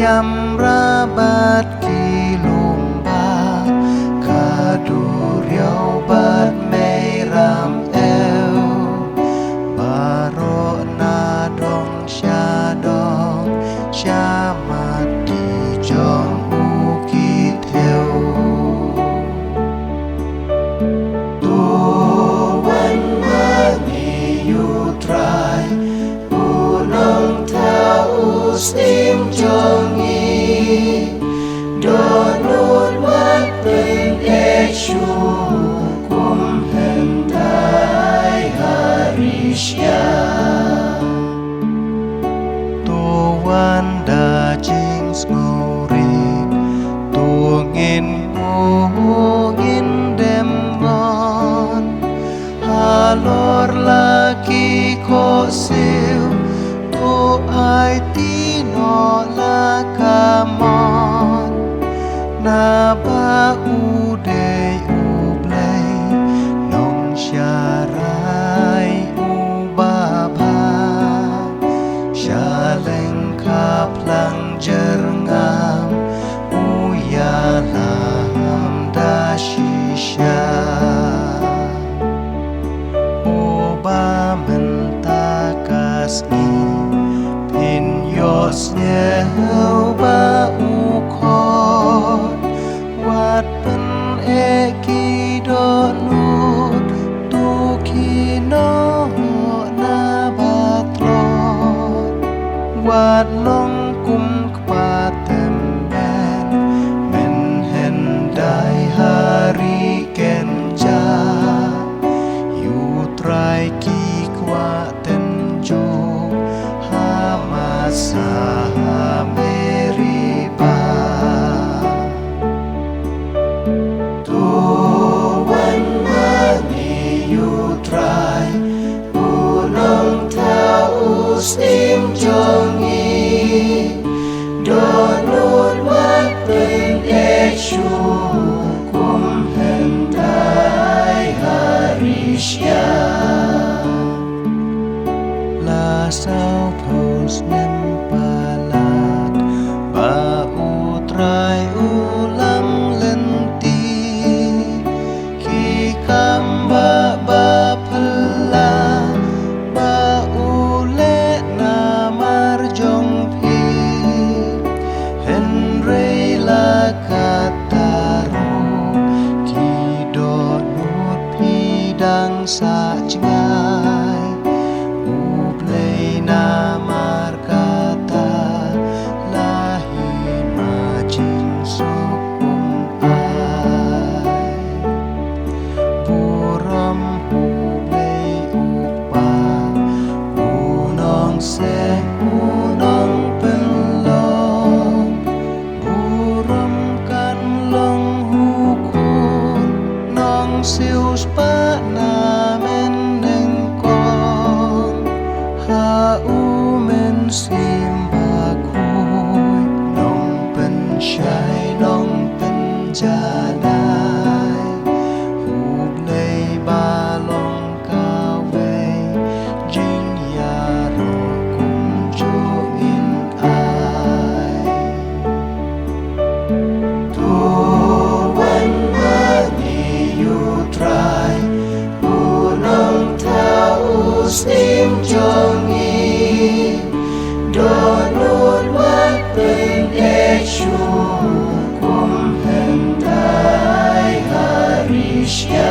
Yam rabat ki lumba Kadu riau bat mei ram el Baro na dong sha dong Sha mat ki jong u ki theo Tu wan ma ni yu trai U nong ta u sim jong Donut wat pen eshu kum hendai harisya Tu wanda jings nguri Tu ngin dem ngon Halor laki ko sil Tu ai tino la kamon Na ba u dey u blay Nong syarai u ba ba Sya leng ka plang jerngam U ya lam da shisha U ba mentakas ni Pin yos nyeu ba u khot Wat pen eki donut Tu kino na batlot Wat long kum kpatem ben Men hendai hari kenja Yu trai ki kwa tenjo Hamasa meriba Try unong tau sim jongi donut wat pen eshu kum hendai harisya la sao pos nem palat ba utrai ulang lenti ki kamba ba Dang sa cengay Ublay na markata Lahi majin sokum ay Buram ublay upa Unong se unong penlong Buram kan long hukun Nong sius pa Shai long pen janai Hub lei ba long ca vei Jing ya ro kum chu in ai Tu wan ma ni yu trai Unong tau sim jongi Donut wat pen eshu kum hendai harisya